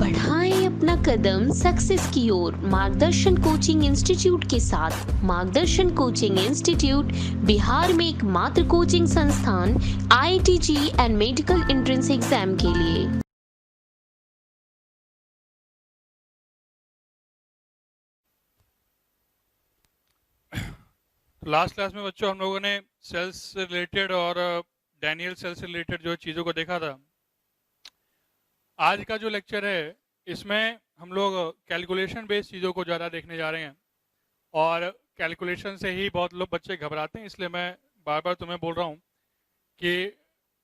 बढ़ाएं अपना कदम सक्सेस की ओर मार्गदर्शन कोचिंग इंस्टीट्यूट के साथ। मार्गदर्शन कोचिंग इंस्टीट्यूट बिहार में एकमात्र कोचिंग संस्थान IIT JEE and medical entrance exam के लिए। लास्ट क्लास में बच्चों हम लोगों ने सेल्स से रिलेटेड और डैनियल सेल से रिलेटेड जो चीज़ों को देखा था। आज का जो लेक्चर है इसमें हम लोग कैलकुलेशन बेस्ड चीज़ों को ज़्यादा देखने जा रहे हैं और कैलकुलेशन से ही बहुत लोग बच्चे घबराते हैं, इसलिए मैं बार बार तुम्हें बोल रहा हूँ कि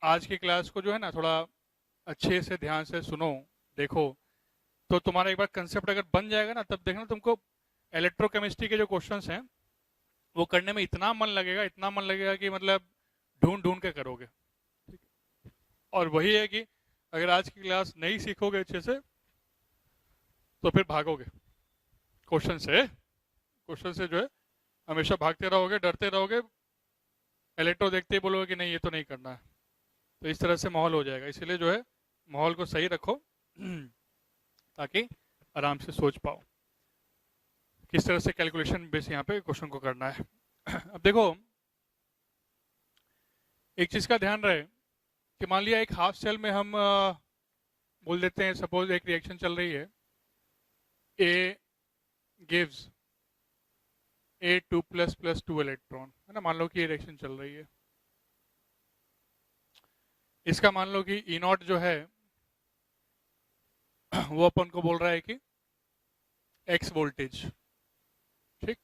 आज की क्लास को जो है ना थोड़ा अच्छे से ध्यान से सुनो, देखो, तो तुम्हारा एक बार कंसेप्ट अगर बन जाएगा ना तब देखना तुमको इलेक्ट्रोकेमिस्ट्री के जो क्वेश्चंस हैं वो करने में इतना मन लगेगा कि मतलब ढूंढ ढूंढ के करोगे। और वही है कि अगर आज की क्लास नहीं सीखोगे अच्छे से तो फिर भागोगे क्वेश्चन से जो है हमेशा भागते रहोगे, डरते रहोगे, इलेक्ट्रो देखते ही बोलोगे कि नहीं ये तो नहीं करना है, तो इस तरह से माहौल हो जाएगा। इसीलिए जो है माहौल को सही रखो ताकि आराम से सोच पाओ किस तरह से कैलकुलेशन बेस यहाँ पे क्वेश्चन को करना है। अब देखो एक चीज का ध्यान रहे कि मान लिया एक हाफ सेल में हम बोल देते हैं, सपोज एक रिएक्शन चल रही है, A gives A2++2 इलेक्ट्रॉन, है ना। मान लो कि ये रिएक्शन चल रही है, इसका मान लो कि E0 जो है वो अपन को बोल रहा है कि X वोल्टेज, ठीक।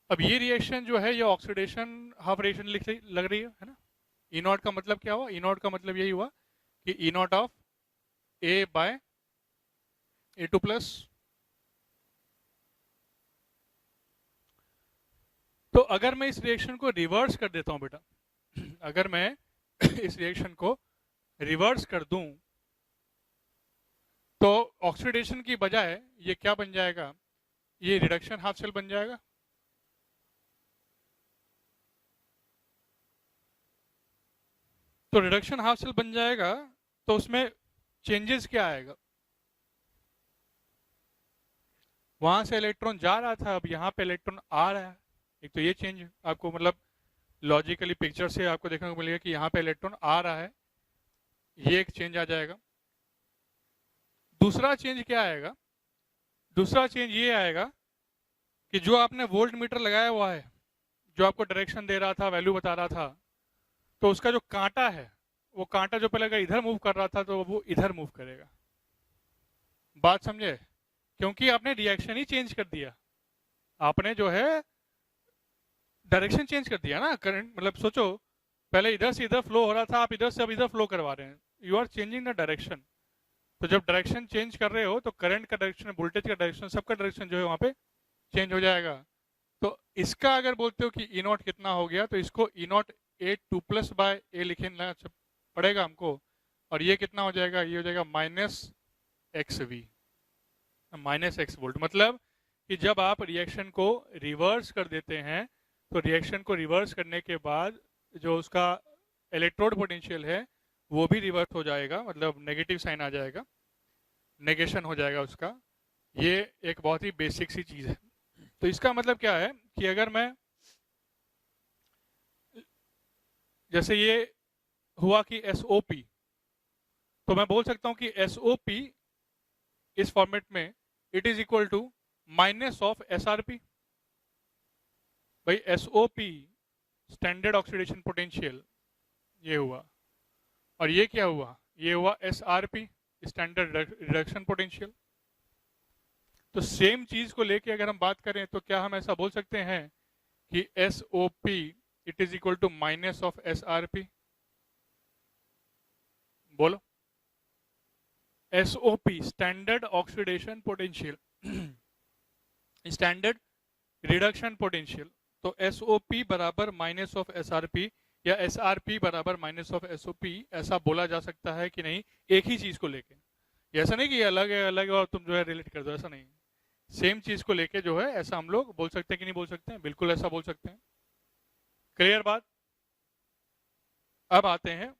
अब ये रिएक्शन जो है ये ऑक्सीडेशन हाफ रिएक्शन लग रही है ना। E0 का मतलब क्या हुआ? E0 का मतलब यही हुआ कि E0 of A bye A2+। तो अगर मैं इस रिएक्शन को रिवर्स कर देता हूं बेटा, अगर मैं इस रिएक्शन को रिवर्स कर दूं तो ऑक्सीडेशन की बजाय ये क्या बन जाएगा? ये रिडक्शन हाफ सेल बन जाएगा। तो रिडक्शन हाफ सेल बन जाएगा तो उसमें चेंजेस क्या आएगा? वहां से इलेक्ट्रॉन जा रहा था, अब यहाँ पे इलेक्ट्रॉन आ रहा है। एक तो ये चेंज आपको मतलब लॉजिकली पिक्चर से आपको देखने को मिलेगा कि यहाँ पे इलेक्ट्रॉन आ रहा है, ये एक चेंज आ जाएगा। दूसरा चेंज क्या आएगा? दूसरा चेंज ये आएगा कि जो आपने वोल्ट मीटर लगाया हुआ है, जो आपको डायरेक्शन दे रहा था, वैल्यू बता रहा था, तो उसका जो कांटा है, वो कांटा जो पहले इधर मूव कर रहा था तो वो इधर मूव करेगा। बात समझे? क्योंकि आपने रिएक्शन ही चेंज कर दिया, आपने जो है डायरेक्शन चेंज कर दिया ना। करंट मतलब सोचो, पहले इधर से इधर फ्लो हो रहा था, आप इधर से अब इधर फ्लो करवा रहे हैं, you are changing the direction. तो जब डायरेक्शन चेंज कर रहे हो तो करंट का डायरेक्शन, वोल्टेज का डायरेक्शन, सबका डायरेक्शन जो है वहां पे चेंज हो जाएगा। तो इसका अगर बोलते हो कि E0 कितना हो गया, तो इसको E0 A2+ बाय A लिखना पड़ेगा हमको, और ये कितना हो जाएगा? ये हो जाएगा -XV, -X वोल्ट। मतलब कि जब आप रिएक्शन को रिवर्स कर देते हैं तो रिएक्शन को रिवर्स करने के बाद जो उसका इलेक्ट्रोड पोटेंशियल है वो भी रिवर्स हो जाएगा, मतलब नेगेटिव साइन आ जाएगा, नेगेशन हो जाएगा उसका। ये एक बहुत ही बेसिक सी चीज है। तो इसका मतलब क्या है कि अगर मैं, जैसे ये हुआ कि SOP, तो मैं बोल सकता हूं कि SOP इस फॉर्मेट में it is equal to minus of SRP। भाई SOP स्टैंडर्ड ऑक्सीडेशन पोटेंशियल ये हुआ, और ये क्या हुआ? ये हुआ SRP स्टैंडर्ड रिडक्शन पोटेंशियल। तो सेम चीज को लेके अगर हम बात करें तो क्या हम ऐसा बोल सकते हैं कि SOP it is equal to minus of SRP? बोलो। SOP standard oxidation potential, standard reduction potential. तो SOP बराबर माइनस ऑफ SRP या SRP बराबर माइनस ऑफ SOP, ऐसा बोला जा सकता है कि नहीं एक ही चीज को लेके? ऐसा नहीं कि अलग है अलग है और तुम जो है रिलेट कर दो, ऐसा नहीं। सेम चीज को लेके जो है ऐसा हम लोग बोल सकते हैं कि नहीं बोल सकते हैं? बिल्कुल ऐसा बोल सकते हैं। क्लियर बात? अब आते हैं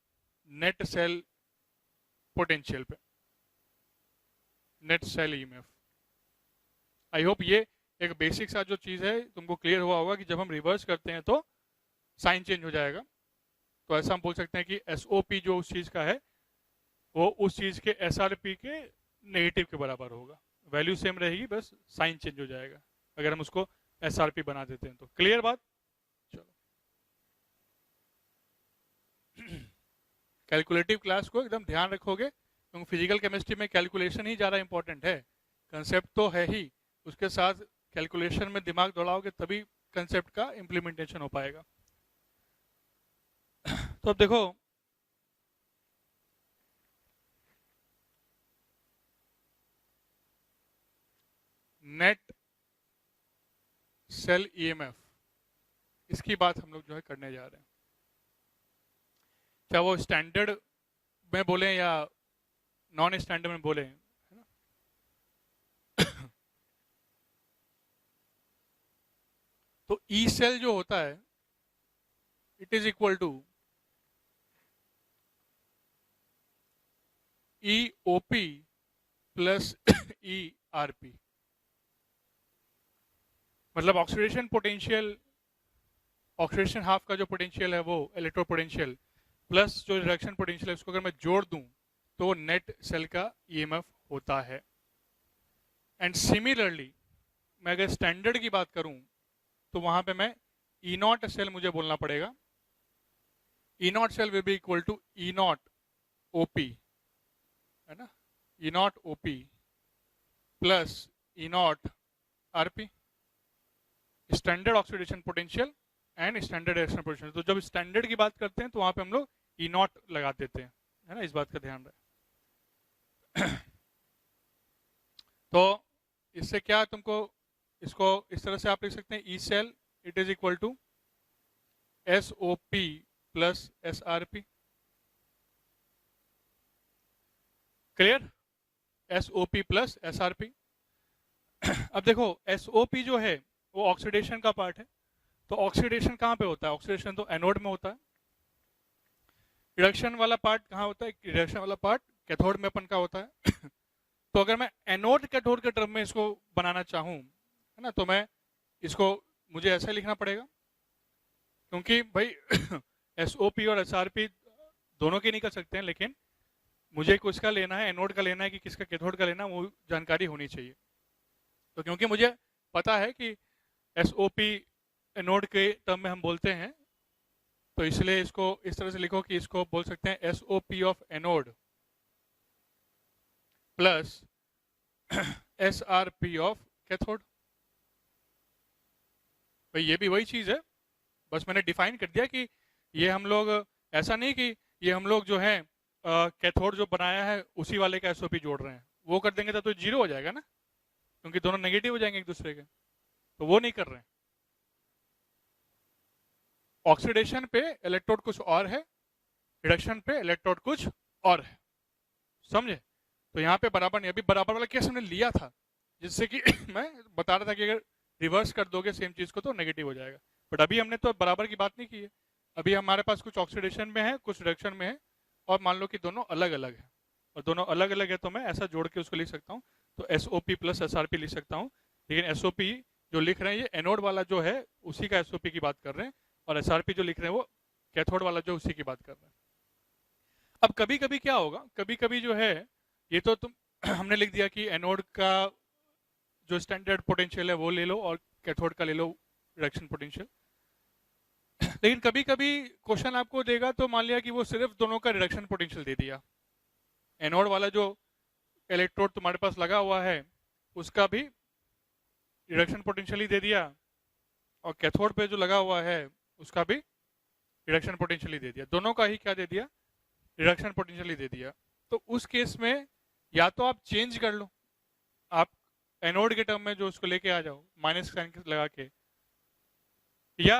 नेट सेल पोटेंशियल पे, नेट सेल ईएमएफ। आई होप ये एक बेसिक सा जो चीज़ है तुमको क्लियर हुआ होगा कि जब हम रिवर्स करते हैं तो साइन चेंज हो जाएगा। तो ऐसा हम बोल सकते हैं कि एसओपी जो उस चीज़ का है वो उस चीज़ के एसआरपी के नेगेटिव के बराबर होगा। वैल्यू सेम रहेगी, बस साइन चेंज हो जाएगा अगर हम उसको एसआरपी बना देते हैं तो। क्लियर बात? चलो कैलकुलेटिव क्लास को एकदम ध्यान रखोगे क्योंकि फिजिकल केमिस्ट्री में कैलकुलेशन ही ज़्यादा इंपॉर्टेंट है। कंसेप्ट तो है ही, उसके साथ कैलकुलेशन में दिमाग दौड़ाओगे तभी कंसेप्ट का इम्प्लीमेंटेशन हो पाएगा। तो अब देखो नेट सेल ईएमएफ, इसकी बात हम लोग जो है करने जा रहे हैं। चाहे वो स्टैंडर्ड में बोले या नॉन स्टैंडर्ड में बोले, है ना। तो ई सेल जो होता है it is equal to E OP plus E RP. मतलब ऑक्सीडेशन पोटेंशियल, ऑक्सीडेशन हाफ का जो पोटेंशियल है वो इलेक्ट्रो पोटेंशियल प्लस जो रिडक्शन पोटेंशियल है उसको अगर मैं जोड़ दूं तो नेट सेल का ईएमएफ होता है। एंड सिमिलरली मैं अगर स्टैंडर्ड की बात करूं तो वहां पे मैं ई नॉट सेल मुझे बोलना पड़ेगा। E naught cell will be equal to E naught OP, है ना, E naught OP plus E naught RP, standard oxidation potential and standard reduction potential. तो जब स्टैंडर्ड की बात करते हैं तो वहां पे हम लोग ई नॉट लगा देते हैं, है ना, इस बात का ध्यान रहे। तो इससे क्या तुमको इसको इस तरह से आप लिख सकते हैं, E cell it is equal to S O P plus S R P. Clear? S O P plus S R P. अब देखो एस ओ पी जो है वो ऑक्सीडेशन का पार्ट है। तो ऑक्सीडेशन कहाँ पे होता है? ऑक्सीडेशन तो एनोड में होता है। रिडक्शन वाला पार्ट कहाँ होता है? रिडक्शन वाला पार्ट कैथोड में अपन का होता है। तो अगर मैं एनोड कैथोड के टर्म में इसको बनाना चाहूँ, है ना, तो मैं इसको मुझे ऐसा लिखना पड़ेगा क्योंकि भाई एसओपी और एसआरपी दोनों के नहीं कर सकते हैं, लेकिन मुझे किसका लेना है, एनोड का लेना है कि किसका कैथोड का लेना है, वो जानकारी होनी चाहिए। तो क्योंकि मुझे पता है कि एसओपी एनोड के टर्म में हम बोलते हैं, तो इसलिए इसको इस तरह से लिखो कि इसको बोल सकते हैं SOP of anode plus SRP of cathode. भाई ये भी वही चीज है, बस मैंने डिफाइन कर दिया कि ये हम लोग ऐसा नहीं कि ये हम लोग जो है कैथोड जो बनाया है उसी वाले का एसओपी जोड़ रहे हैं। वो कर देंगे तो जीरो हो जाएगा ना, क्योंकि दोनों नेगेटिव हो जाएंगे एक दूसरे के। तो वो नहीं कर रहे हैं। ऑक्सीडेशन पे इलेक्ट्रोड कुछ और है, रिडक्शन पे इलेक्ट्रोड कुछ और है, समझे? तो यहाँ पे बराबर नहीं। अभी बराबर वाला केस हमने लिया था जिससे कि मैं बता रहा था कि अगर रिवर्स कर दोगे सेम चीज को तो नेगेटिव हो जाएगा, बट अभी हमने तो बराबर की बात नहीं की है। अभी हमारे पास कुछ ऑक्सीडेशन में है, कुछ रिडक्शन में है, और मान लो कि दोनों अलग अलग है, और दोनों अलग अलग है तो मैं ऐसा जोड़ के उसको लिख सकता हूँ। तो एसओपी प्लस एसआरपी लिख सकता हूँ। लेकिन एसओपी जो लिख रहे हैं ये एनोड वाला जो है उसी का एसओपी की बात कर रहे हैं, और एसआरपी जो लिख रहे हैं वो कैथोड वाला जो उसी की बात कर रहे हैं। अब कभी कभी क्या होगा, कभी कभी जो है ये तो तुम हमने लिख दिया कि एनोड का जो स्टैंडर्ड पोटेंशियल है वो ले लो और कैथोड का ले लो रिडक्शन पोटेंशियल। लेकिन कभी कभी क्वेश्चन आपको देगा तो मान लिया कि वो सिर्फ दोनों का रिडक्शन पोटेंशियल दे दिया, एनोड वाला जो इलेक्ट्रोड तुम्हारे पास लगा हुआ है उसका भी रिडक्शन पोटेंशियल ही दे दिया, और कैथोड पे जो लगा हुआ है उसका भी रिडक्शन पोटेंशियल ही दे दिया। दोनों का ही क्या दे दिया? रिडक्शन पोटेंशियल ही दे दिया। तो उस केस में या तो आप चेंज कर लो, आप एनोड के टर्म में जो उसको लेके आ जाओ माइनस साइन लगा के, या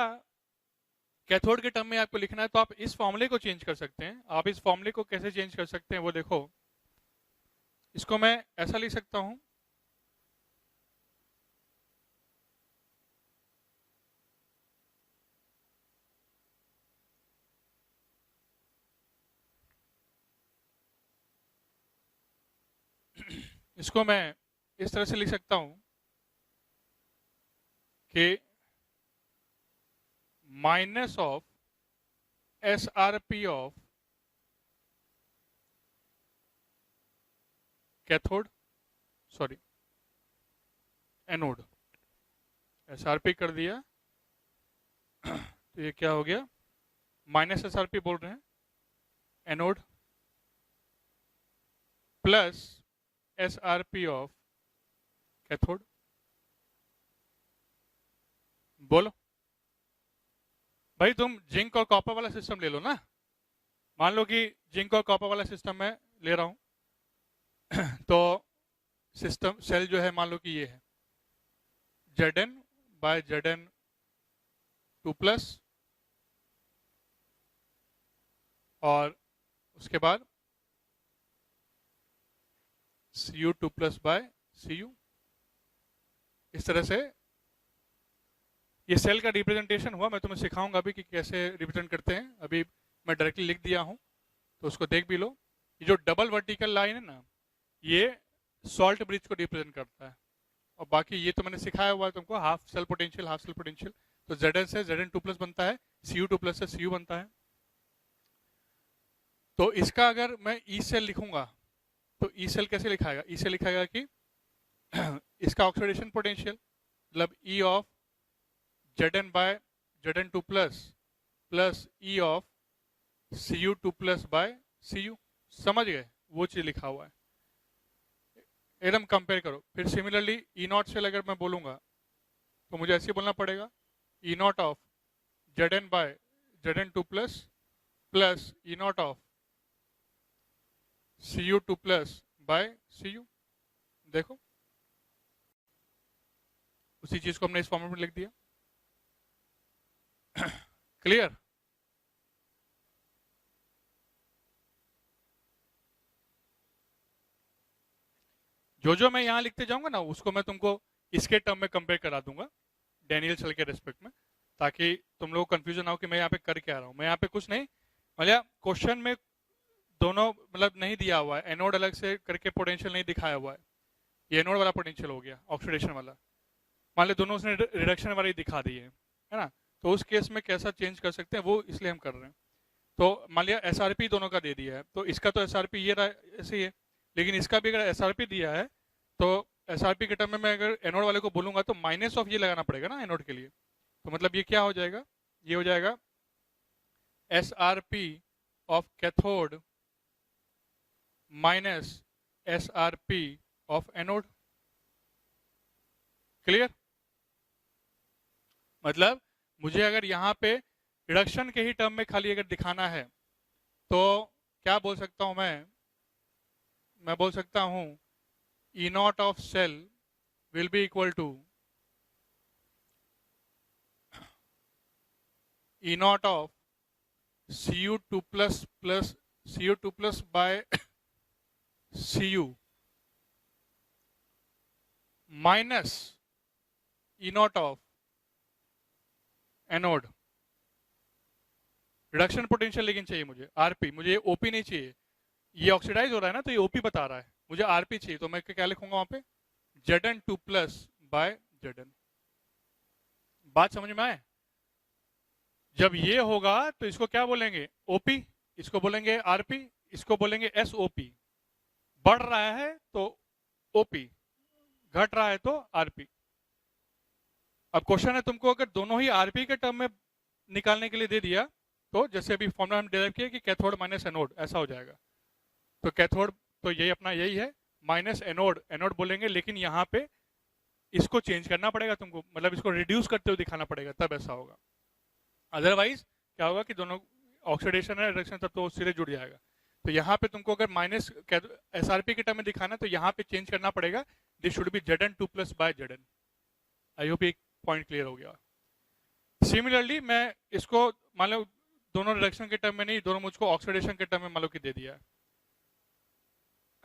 कैथोड के टर्म में आपको लिखना है तो आप इस फॉर्मूले को चेंज कर सकते हैं। आप इस फॉर्मूले को कैसे चेंज कर सकते हैं वो देखो, इसको मैं ऐसा लिख सकता हूं, इसको मैं इस तरह से लिख सकता हूं कि minus of SRP of cathode, sorry anode, SRP कर दिया तो ये क्या हो गया, माइनस SRP बोल रहे हैं, anode plus SRP of cathode. बोलो भाई, तुम जिंक और कॉपर वाला सिस्टम ले लो ना। मान लो कि जिंक और कॉपर वाला सिस्टम मैं ले रहा हूं तो सिस्टम सेल जो है मान लो कि ये है Zn/Zn2+ और उसके बाद Cu2+/Cu। इस तरह से ये सेल का रिप्रेजेंटेशन हुआ। मैं तुम्हें सिखाऊंगा अभी कि कैसे रिप्रेजेंट करते हैं। अभी मैं डायरेक्टली लिख दिया हूं तो उसको देख भी लो। ये जो डबल वर्टिकल लाइन है ना, ये सॉल्ट ब्रिज को रिप्रेजेंट करता है। और बाकी ये तो मैंने सिखाया हुआ है तुमको, half cell potential, half cell potential. तो Zn से Zn2+ बनता है, Cu2+ से Cu बनता है। तो इसका अगर मैं ई सेल लिखूंगा तो ई सेल कैसे लिखाएगा? ई सेल लिखाएगा कि इसका ऑक्सीडेशन पोटेंशियल मतलब E of Zn/Zn2+ plus E of Cu2+/Cu। समझ गए? वो चीज लिखा हुआ है, एकदम कंपेयर करो। फिर सिमिलरली E0 सेल अगर मैं बोलूंगा तो मुझे ऐसे बोलना पड़ेगा, E0 of Zn/Zn2+ plus E0 of Cu2+/Cu। देखो उसी चीज को हमने इस फॉर्मेट में लिख दिया। क्लियर? जो मैं यहां लिखते जाऊंगा ना, उसको मैं तुमको इसके टर्म में कंपेयर करा दूंगा डैनियल सेल के रिस्पेक्ट में, ताकि तुम लोग कंफ्यूजन हो कि मैं यहाँ पे कर क्या रहा हूँ। मैं यहाँ पे कुछ नहीं, मतलब क्वेश्चन में दोनों मतलब नहीं दिया हुआ है, एनोड अलग से करके पोटेंशियल नहीं दिखाया हुआ है। ये एनोड वाला पोटेंशियल हो गया, ऑक्सीडेशन वाला। मान लो दोनों उसने रिडक्शन वाली दिखा दी है ना, तो उस केस में कैसा चेंज कर सकते हैं वो इसलिए हम कर रहे हैं। तो मान लिया SRP दोनों का दे दिया है, तो इसका तो SRP ये रहा ऐसे ही है, लेकिन इसका भी अगर SRP दिया है तो SRP के टर्म में मैं अगर एनोड वाले को बोलूंगा तो माइनस ऑफ ये लगाना पड़ेगा ना एनोड के लिए। तो मतलब ये क्या हो जाएगा? ये हो जाएगा SRP of cathode minus SRP of anode. Clear? मतलब मुझे अगर यहाँ पे रिडक्शन के ही टर्म में खाली अगर दिखाना है तो क्या बोल सकता हूं मैं बोल सकता हूं E0 of cell will be equal to E0 of Cu2+ plus Cu2+/Cu minus E0 of anode. Reduction potential लेकिन चाहिए मुझे आरपी, मुझे ओपी नहीं चाहिए। ये ऑक्सीडाइज हो रहा है ना तो ये ओपी बता रहा है, मुझे आरपी चाहिए। तो मैं क्या लिखूंगा वहां पे? Zn2+/Zn। बात समझ में आए? जब ये होगा तो इसको क्या बोलेंगे? ओपी, इसको बोलेंगे आरपी, इसको बोलेंगे एसओपी। बढ़ रहा है तो ओपी, घट रहा है तो आरपी। अब क्वेश्चन है तुमको अगर दोनों ही आरपी के टर्म में निकालने के लिए दे दिया तो जैसे अभी फॉर्मूला हम डेराइव किया कि कैथोड माइनस एनोड ऐसा हो जाएगा। तो कैथोड तो यही अपना यही है, माइनस एनोड, एनोड बोलेंगे, लेकिन यहाँ पे इसको चेंज करना पड़ेगा तुमको, मतलब इसको रिड्यूस करते हुए दिखाना पड़ेगा, तब ऐसा होगा। अदरवाइज क्या होगा कि दोनों ऑक्सीडेशन है रिडक्शन तब तो सीधे जुड़ जाएगा। तो यहाँ पे तुमको अगर माइनस SRP के टर्म में दिखाना है तो यहाँ पे चेंज करना पड़ेगा, this should be Zn2+/Zn। I hope एक पॉइंट क्लियर हो गया। सिमिलरली मैं इसको मान लो दोनों रिडक्शन के टर्म में नहीं, दोनों मुझको ऑक्सीडेशन के टर्म में मान लो कि दे दिया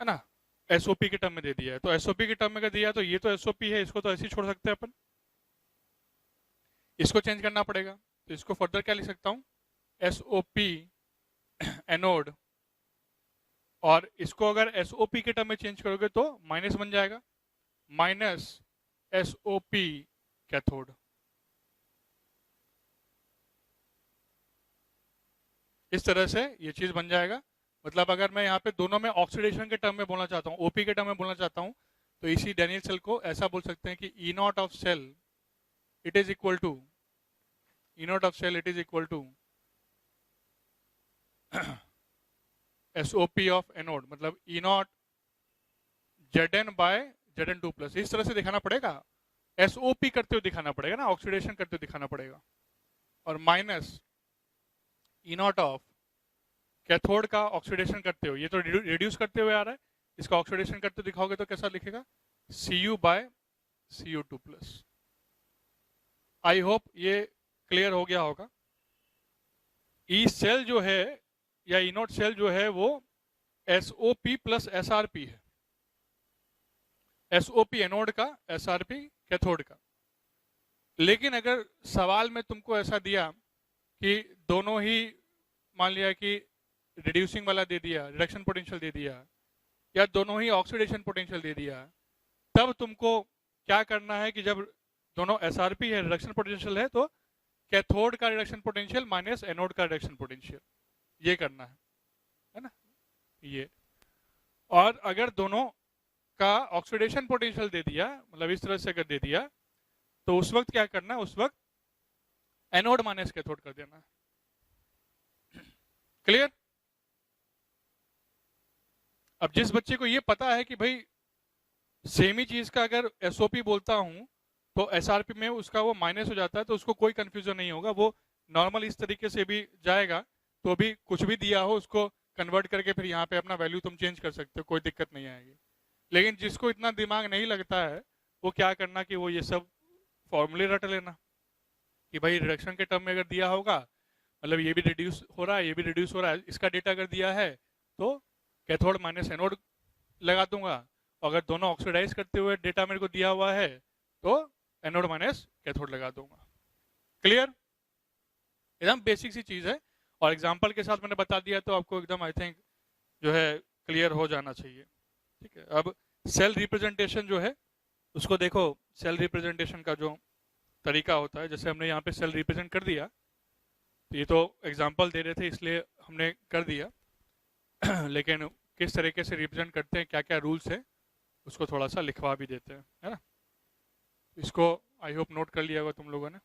है ना, एसओपी के टर्म में दे दिया है। तो एसओपी के टर्म में अगर दिया तो ये तो एसओपी है, इसको तो ऐसे ही छोड़ सकते हैं अपन, इसको चेंज करना पड़ेगा। तो इसको फर्दर क्या लिख सकता हूं? एसओपी एनोड और इसको अगर एसओपी के टर्म में चेंज करोगे तो माइनस बन जाएगा, माइनस एसओपी कैथोड। इस तरह से ये चीज बन जाएगा। मतलब अगर मैं यहाँ पे दोनों में ऑक्सीडेशन के टर्म में बोलना चाहता हूँ, ओपी के टर्म में बोलना चाहता हूँ, तो इसी डैनियल सेल को ऐसा बोल सकते हैं कि E naught of cell it is equal to E naught of cell it is equal to SOP of anode, मतलब E naught Z by Zn2 plus. इस तरह से दिखाना पड़ेगा, एसओपी करते हुए दिखाना पड़ेगा ना, ऑक्सीडेशन करते हुए दिखाना पड़ेगा। और minus E naught of cathode का ऑक्सीडेशन करते हुए, ये तो रिड्यूस करते हुए आ रहा है, इसका ऑक्सीडेशन करते दिखाओगे तो कैसा लिखेगा, Cu by Cu2 plus. I hope ये क्लियर हो गया होगा। ई सेल जो है या ई नॉट सेल जो है वो SOP प्लस SRP है, SOP एनोड का, SRP कैथोड का। लेकिन अगर सवाल में तुमको ऐसा दिया कि दोनों ही, मान लिया कि रिड्यूसिंग वाला दे दिया, रिडक्शन पोटेंशियल दे दिया, या दोनों ही ऑक्सीडेशन पोटेंशियल दे दिया, तब तुमको क्या करना है कि जब दोनों SRP है, रिडक्शन पोटेंशियल है, तो कैथोड का रिडक्शन पोटेंशियल माइनस एनोड का रिडक्शन पोटेंशियल, ये करना है ना, ये। और अगर दोनों का ऑक्सीडेशन पोटेंशियल दे दिया, मतलब इस तरह से अगर दे दिया, तो उस वक्त क्या करना है, उस वक्त एनोड माइनस कैथोड कर देना है। क्लियर? अब जिस बच्चे को ये पता है कि भाई सेम ही चीज का अगर एसओपी बोलता हूं तो एसआरपी में उसका वो माइनस हो जाता है, तो उसको कोई कंफ्यूजन नहीं होगा, वो नॉर्मल इस तरीके से भी जाएगा, तो भी कुछ भी दिया हो उसको कन्वर्ट करके फिर यहाँ पे अपना वैल्यू तुम चेंज कर सकते हो, कोई दिक्कत नहीं आएगी। लेकिन जिसको इतना दिमाग नहीं लगता है, वो क्या करना कि वो ये सब फॉर्मूले रट लेना कि भाई रिडक्शन के टर्म में अगर दिया होगा, मतलब ये भी रिड्यूस हो रहा है, ये भी रिड्यूस हो रहा है, इसका डेटा अगर दिया है तो कैथोड माइनस एनोड लगा दूंगा। अगर दोनों ऑक्सीडाइज करते हुए डेटा मेरे को दिया हुआ है तो एनोड माइनस कैथोड लगा दूंगा। क्लियर? एकदम बेसिक सी चीज है, और एग्जांपल के साथ मैंने बता दिया तो आपको एकदम आई थिंक जो है क्लियर हो जाना चाहिए। ठीक है, अब सेल रिप्रेजेंटेशन जो है उसको देखो। सेल रिप्रेजेंटेशन का जो तरीका होता है, जैसे हमने यहाँ पे सेल रिप्रेजेंट कर दिया, तो ये तो एग्जाम्पल दे रहे थे इसलिए हमने कर दिया लेकिन किस तरीके से रिप्रेजेंट करते हैं, क्या क्या रूल्स है, उसको थोड़ा सा लिखवा भी देते हैं, है ना। इसको आई होप नोट कर लिया होगा तुम लोगों ने।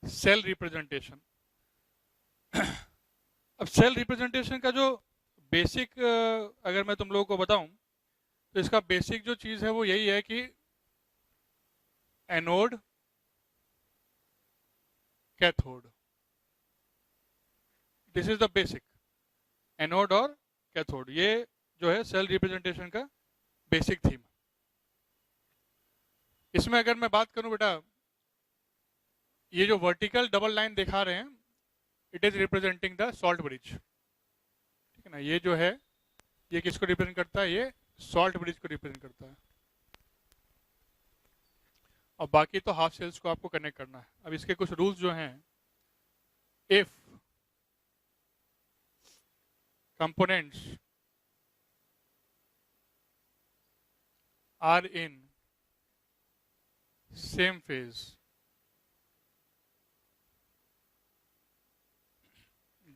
सेल रिप्रेजेंटेशन अब सेल रिप्रेजेंटेशन का जो बेसिक, अगर मैं तुम लोगों को बताऊं, तो इसका बेसिक जो चीज है वो यही है कि anode cathode, this is the basic. Anode और कैथोड, ये जो है सेल रिप्रेजेंटेशन का बेसिक थीम। इसमें अगर मैं बात करूं बेटा, ये जो वर्टिकल डबल लाइन दिखा रहे हैं, it is representing the salt bridge. ठीक है ना, ये जो है ये किसको रिप्रेजेंट करता है, ये सॉल्ट ब्रिज को रिप्रेजेंट करता है। और बाकी तो हाफ सेल्स को आपको कनेक्ट करना है। अब इसके कुछ रूल्स जो हैं, if components are in same phase,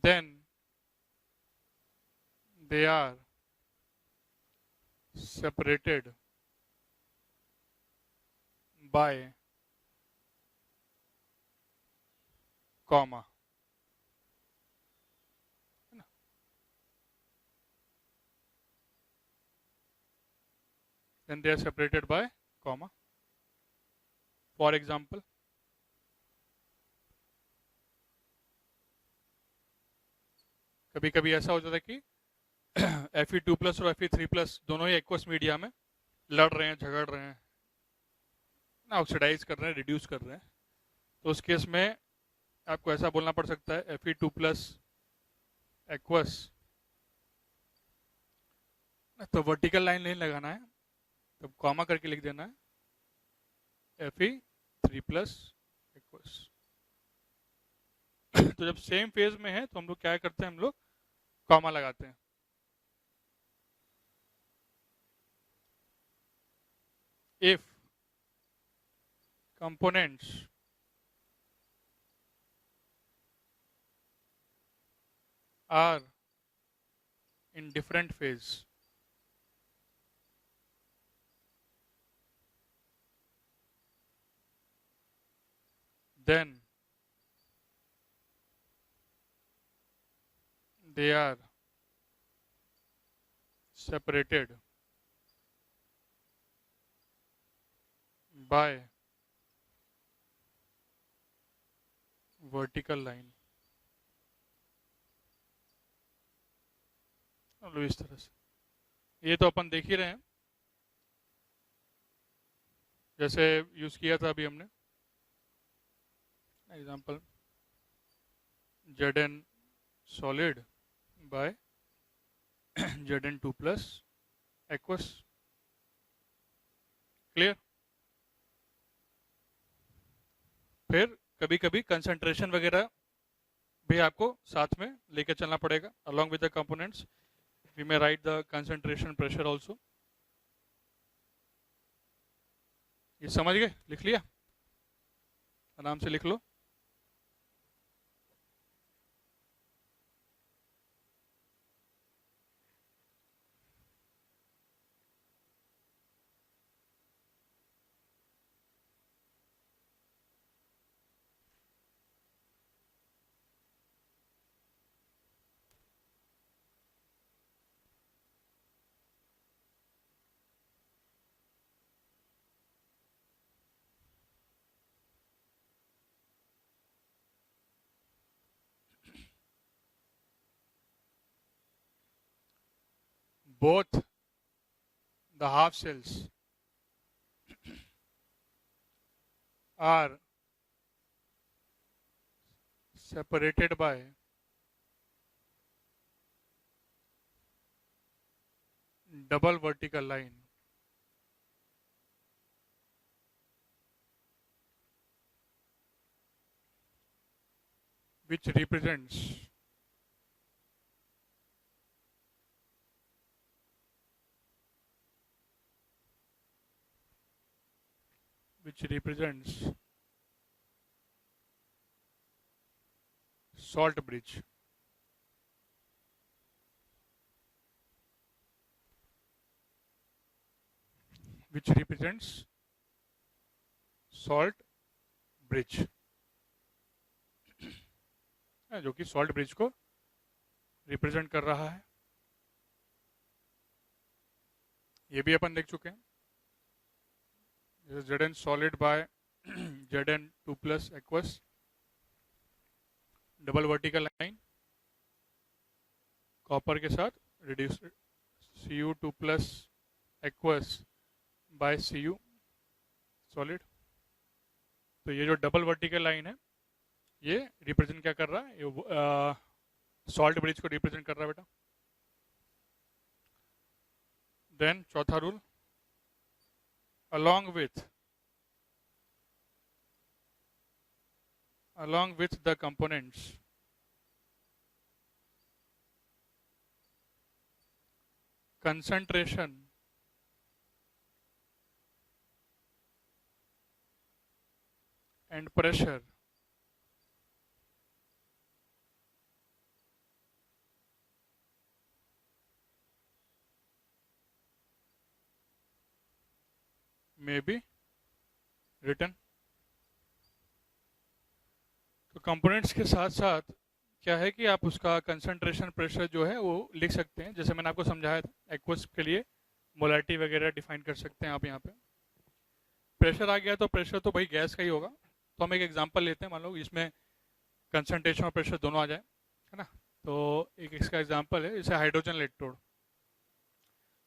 then they are separated by comma। है ना? then they are separated by comma. For example, कभी कभी ऐसा हो जाता है कि Fe2+ और Fe3+ दोनों ही एक्वस मीडिया में लड़ रहे हैं, झगड़ रहे हैं, ना ऑक्सीडाइज कर रहे हैं, रिड्यूस कर रहे हैं, तो उस केस में आपको ऐसा बोलना पड़ सकता है Fe2+ एक्वस, तो वर्टिकल लाइन नहीं लगाना है, तब कॉमा करके लिख देना है Fe3+ एक्वस। तो जब सेम फेज में है तो हम लोग क्या करते हैं, हम लोग कॉमा लगाते हैं। If components are in different phase, then they are separated by vertical line। लो इस तरह से, ये तो अपन देख ही रहे हैं, जैसे यूज किया था अभी हमने example Zn solid by Zn2+ aqueous। Clear. फिर कभी कभी कंसंट्रेशन वगैरह भी आपको साथ में लेके चलना पड़ेगा। along with the components we may write the concentration pressure also। ये समझ गए, लिख लिया, आराम से लिख लो। Both the half cells are separated by double vertical line which represents salt bridge। which represents salt bridge, जो कि salt bridge को रिप्रेजेंट कर रहा है। ये भी अपन देख चुके हैं, Zn solid by Zn2+ aqueous, double vertical line copper के साथ reduce Cu2+ aqueous by Cu solid। तो ये जो डबल वर्टिकल लाइन है ये रिप्रेजेंट क्या कर रहा है, ये सॉल्ट ब्रिज को रिप्रेजेंट कर रहा है बेटा। देन चौथा rule, along with the components concentration and pressure may be written। तो कंपोनेंट्स के साथ साथ क्या है कि आप उसका कंसंट्रेशन प्रेशर जो है वो लिख सकते हैं। जैसे मैंने आपको समझाया था, एक्वस के लिए मोलैरिटी वगैरह डिफाइन कर सकते हैं आप यहाँ पे। प्रेशर आ गया तो प्रेशर तो भाई गैस का ही होगा। तो हम एक एग्जांपल लेते हैं, मान लो इसमें कंसंट्रेशन और प्रेशर दोनों आ जाए, है ना। तो एक इसका एग्जांपल है, जैसे हाइड्रोजन इलेक्ट्रोड।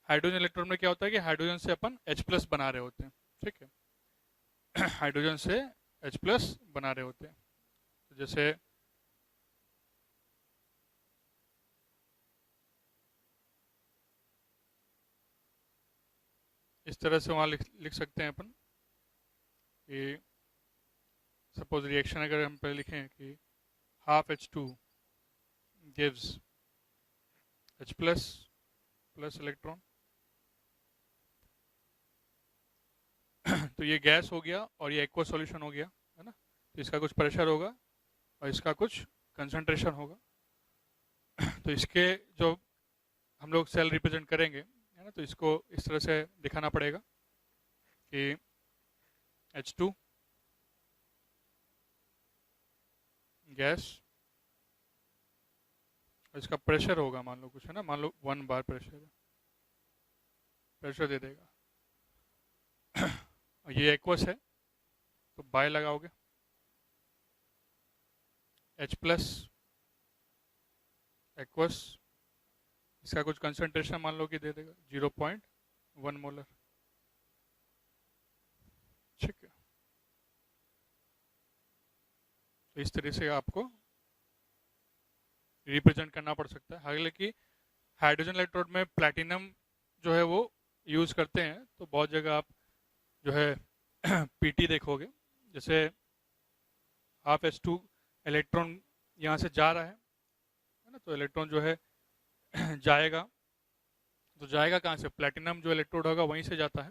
हाइड्रोजन इलेक्ट्रोड में क्या होता है कि हाइड्रोजन से अपन H+ बना रहे होते हैं, ठीक है। हाइड्रोजन से H+ बना रहे होते हैं। तो जैसे इस तरह से वहाँ लिख सकते हैं अपन कि सपोज रिएक्शन अगर हम पहले लिखें कि half H2 gives H+ plus electron. तो ये गैस हो गया और ये एक्वा सॉल्यूशन हो गया, है ना। तो इसका कुछ प्रेशर होगा और इसका कुछ कंसंट्रेशन होगा। तो इसके जो हम लोग सेल रिप्रेजेंट करेंगे, है ना, तो इसको इस तरह से दिखाना पड़ेगा कि H2 गैस और इसका प्रेशर होगा, मान लो कुछ, है ना, मान लो 1 बार प्रेशर दे देगा। और ये एक्वस है तो बाय लगाओगे, H+ एक्वस, इसका कुछ कंसंट्रेशन मान लो कि दे देगा 0.1 मोलर, ठीक है। तो इस तरह से आपको रिप्रेजेंट करना पड़ सकता है। हालांकि हाइड्रोजन इलेक्ट्रोड में प्लैटिनम जो है वो यूज़ करते हैं, तो बहुत जगह आप जो है पीटी देखोगे, जैसे हाफ H2 इलेक्ट्रॉन यहाँ से जा रहा है ना, तो इलेक्ट्रॉन जो है जाएगा, तो जाएगा कहाँ से, प्लैटिनम जो इलेक्ट्रोड होगा वहीं से जाता है।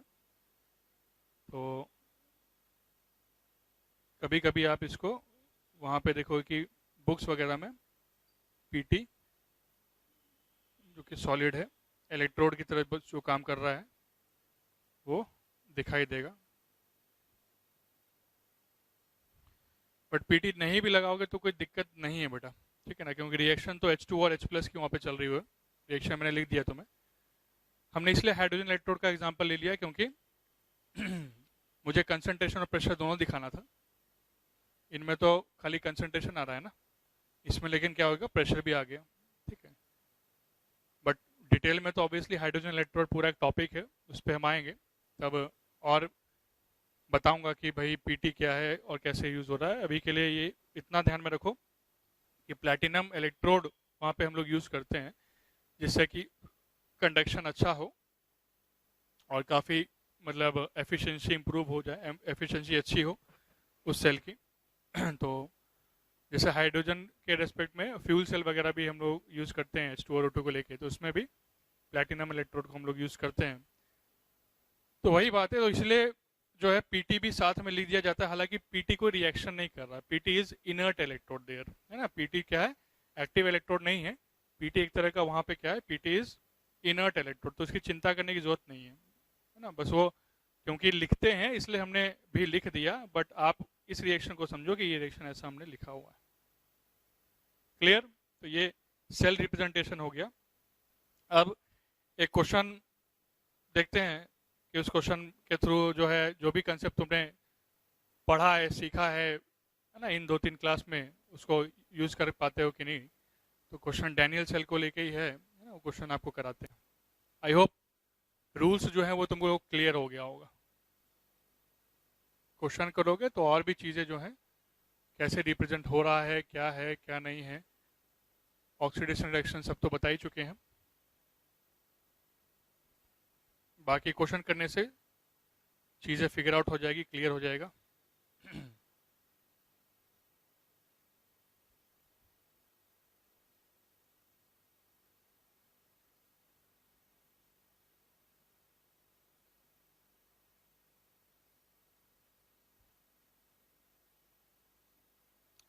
तो कभी कभी आप इसको वहाँ पे देखो कि बुक्स वगैरह में पीटी जो कि सॉलिड है, इलेक्ट्रोड की तरह जो काम कर रहा है वो दिखाई देगा। बट पीटी नहीं भी लगाओगे तो कोई दिक्कत नहीं है बेटा, ठीक है ना, क्योंकि रिएक्शन तो H2 और H+ की वहाँ पे चल रही है। रिएक्शन मैंने लिख दिया तुम्हें। हमने इसलिए हाइड्रोजन इलेक्ट्रोड का एग्जांपल ले लिया क्योंकि मुझे कंसंट्रेशन और प्रेशर दोनों दिखाना था। इनमें तो खाली कंसंट्रेशन आ रहा है ना, इसमें लेकिन क्या होगा, प्रेशर भी आ गया, ठीक है। बट डिटेल में तो ऑब्वियसली हाइड्रोजन इलेक्ट्रोड पूरा एक टॉपिक है, उस पर हम आएंगे तब और बताऊंगा कि भाई पीटी क्या है और कैसे यूज़ हो रहा है। अभी के लिए ये इतना ध्यान में रखो कि प्लैटिनम इलेक्ट्रोड वहाँ पे हम लोग यूज़ करते हैं जिससे कि कंडक्शन अच्छा हो और काफ़ी मतलब एफिशिएंसी इंप्रूव हो जाए, एफिशिएंसी अच्छी हो उस सेल की। तो जैसे हाइड्रोजन के रेस्पेक्ट में फ्यूल सेल वगैरह भी हम लोग यूज़ करते हैं H2 और O2 को लेके, तो उसमें भी प्लैटिनम इलेक्ट्रोड को हम लोग यूज़ करते हैं। तो वही बात है, तो इसलिए जो है पीटी भी साथ में लिख दिया जाता है। हालांकि पीटी कोई रिएक्शन नहीं कर रहा, PT is inert electrode there, है ना। पीटी क्या है, एक्टिव इलेक्ट्रोड नहीं है। पीटी एक तरह का वहाँ पे क्या है, पीटी इज इनर्ट इलेक्ट्रोड, तो उसकी चिंता करने की जरूरत नहीं है ना। बस वो क्योंकि लिखते हैं इसलिए हमने भी लिख दिया, बट आप इस रिएक्शन को समझो कि ये रिएक्शन ऐसा हमने लिखा हुआ है। क्लियर। तो ये सेल रिप्रेजेंटेशन हो गया। अब एक क्वेश्चन देखते हैं कि उस क्वेश्चन के थ्रू जो है जो भी कंसेप्ट तुमने पढ़ा है, सीखा है ना, इन 2-3 क्लास में, उसको यूज कर पाते हो कि नहीं। तो क्वेश्चन डैनियल सेल को लेके ही है ना, वो क्वेश्चन आपको कराते हैं। आई होप रूल्स जो है वो तुमको क्लियर हो गया होगा। क्वेश्चन करोगे तो और भी चीज़ें जो है कैसे रिप्रेजेंट हो रहा है, क्या नहीं है, ऑक्सीडेशन रिएक्शन सब तो बता ही चुके हैं। बाकी क्वेश्चन करने से चीज़ें फिगर आउट हो जाएगी, क्लियर हो जाएगा।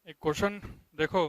एक क्वेश्चन देखो,